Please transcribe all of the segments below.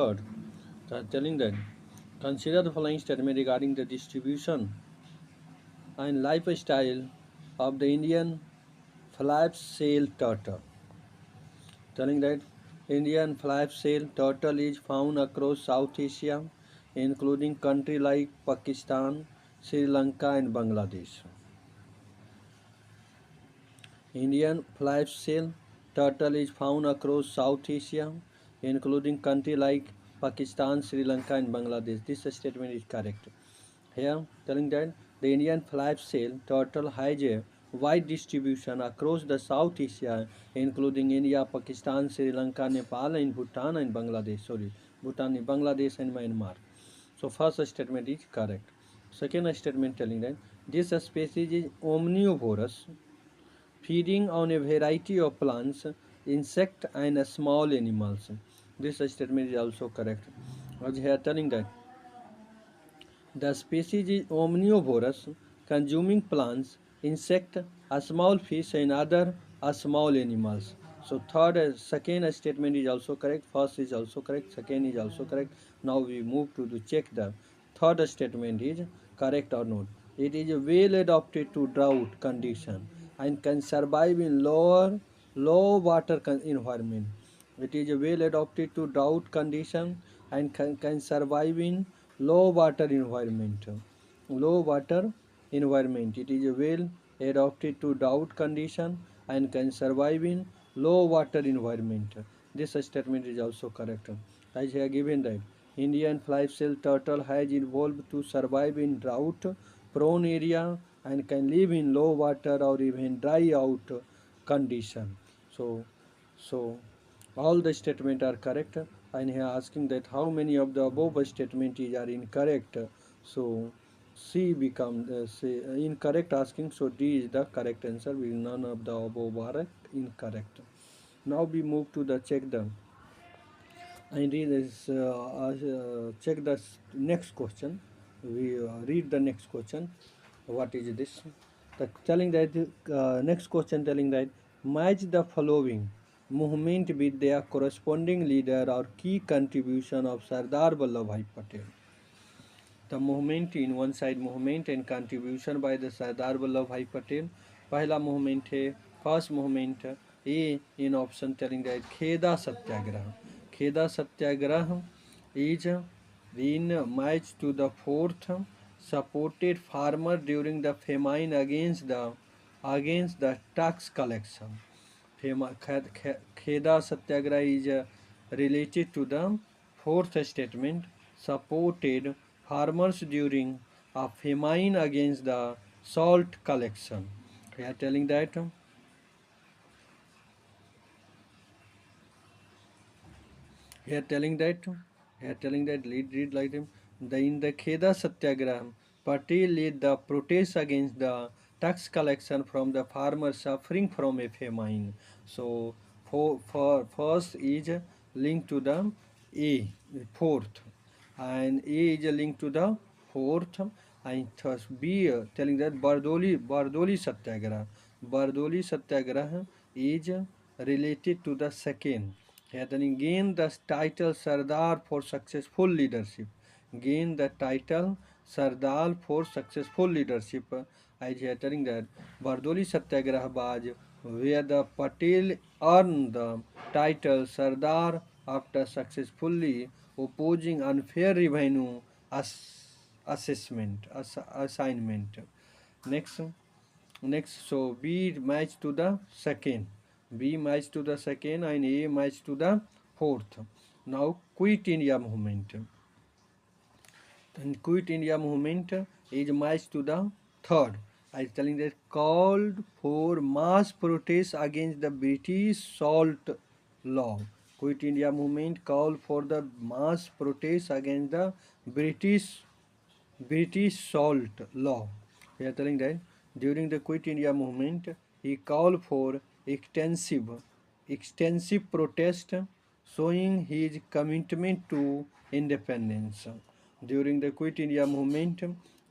Third, telling that consider the following statement regarding the distribution and lifestyle of the Indian flap-sail turtle. Telling that Indian flap-sail turtle is found across South Asia, including countries like Pakistan, Sri Lanka, and Bangladesh. Indian flap-sail turtle is found across South Asia, including countries like Pakistan, Sri Lanka, and Bangladesh. This statement is correct. Here, telling that the Indian flap-sail turtle has a wide distribution across the South Asia, including India, Pakistan, Sri Lanka, Nepal, and Bhutan and Bangladesh. Sorry, Bhutan, Bangladesh, and Myanmar. So, first statement is correct. Second statement telling that this species is omnivorous, feeding on a variety of plants, insects, and small animals. This statement is also correct. As here telling that the species is omnivorous, consuming plants, insects, a small fish, and other small animals. So second statement is also correct. First is also correct. Second is also correct. Now we move to check the third statement is correct or not. It is well adapted to drought condition and can survive in low water environment. It is well adapted to drought condition and can survive in low water environment. Low water environment. It is well adapted to drought condition and can survive in low water environment. This statement is also correct. As I have given that Indian fly-shell turtle has evolved to survive in drought prone area and can live in low water or even dry out condition. So all the statements are correct, and he asking that how many of the above statements are incorrect. So C become incorrect asking, so D is the correct answer. None of the above are incorrect. Now we move to the check the and read this, check the next question. We read the next question. What is this? Telling that next question telling that match the following movement with their corresponding leader or key contribution of Sardar Vallabhbhai Patel. The movement in one side movement and contribution by the Sardar Vallabhbhai Patel. पहला movement है first movement A in option telling that खेदा Satyagraha. खेदा Satyagraha is in match to the fourth supported farmer during the famine against the tax collection. Kheda Satyagraha is related to the fourth statement supported farmers during a famine against the salt collection. We are telling that Here telling that here telling that read like them. In the Kheda Satyagraha, Patel led the protest against the tax collection from the farmers suffering from a famine. So for first is linked to the A, fourth, and A is linked to the fourth, and thus B telling that Bardoli Satyagraha. Bardoli Satyagraha is related to the second. Yeah, then gain the title Sardar for successful leadership. Gain the title Sardar for successful leadership. As he telling that Bardoli Satyagraha Baj, where the Patel earned the title Sardar after successfully opposing unfair revenue assignment. Next, so B match to the second, B match to the second, and A match to the fourth. Now Quit India movement. And Quit India movement is match to the third. I am telling that called for mass protest against the British salt law. Quit India movement called for the mass protest against the British salt law. We are telling that during the Quit India movement, he called for extensive protest, showing his commitment to independence. During the Quit India movement,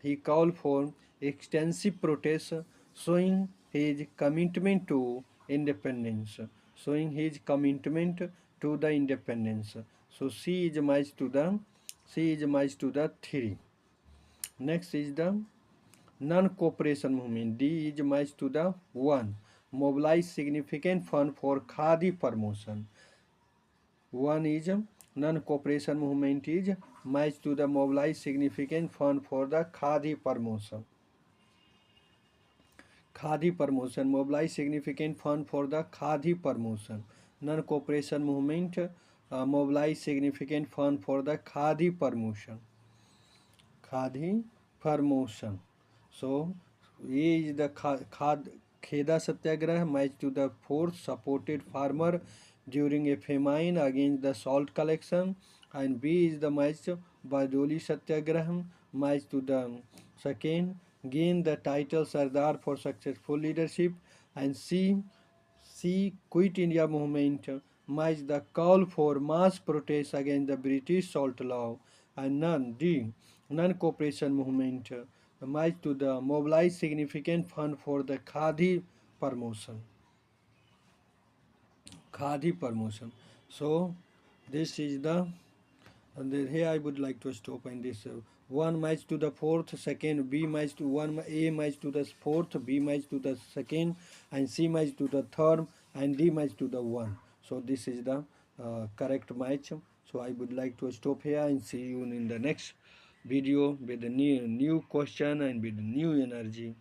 he called for extensive protest, showing his commitment to independence. Showing his commitment to the independence. So C is matched to the 3. Next is the non-cooperation movement. D is matched to the 1. Mobilize significant fund for Khadi promotion. 1 is non-cooperation movement is matched to the mobilize significant fund for the Khadi promotion. Khadi promotion, mobilize significant fund for the Khadi promotion. Non-cooperation movement mobilize significant fund for the Khadi promotion. Khadi promotion. So, A is the Kheda Satyagraha matched to the 4th supported farmer during a famine against the salt collection, and B is the match Bajoli Satyagraha matched to the 2nd gain the title Sardar for successful leadership, and C Quit India movement matched the call for mass protest against the British salt law, and D non-cooperation movement matched to the mobilize significant fund for the promotion. Khadi promotion. So this is the, and here I would like to stop in this. 1 match to the 4th, second B match to 1, A match to the 4th, B match to the 2nd, and C match to the 3rd, and D match to the 1. So this is the correct match. So I would like to stop here and see you in the next video with a new question and with new energy.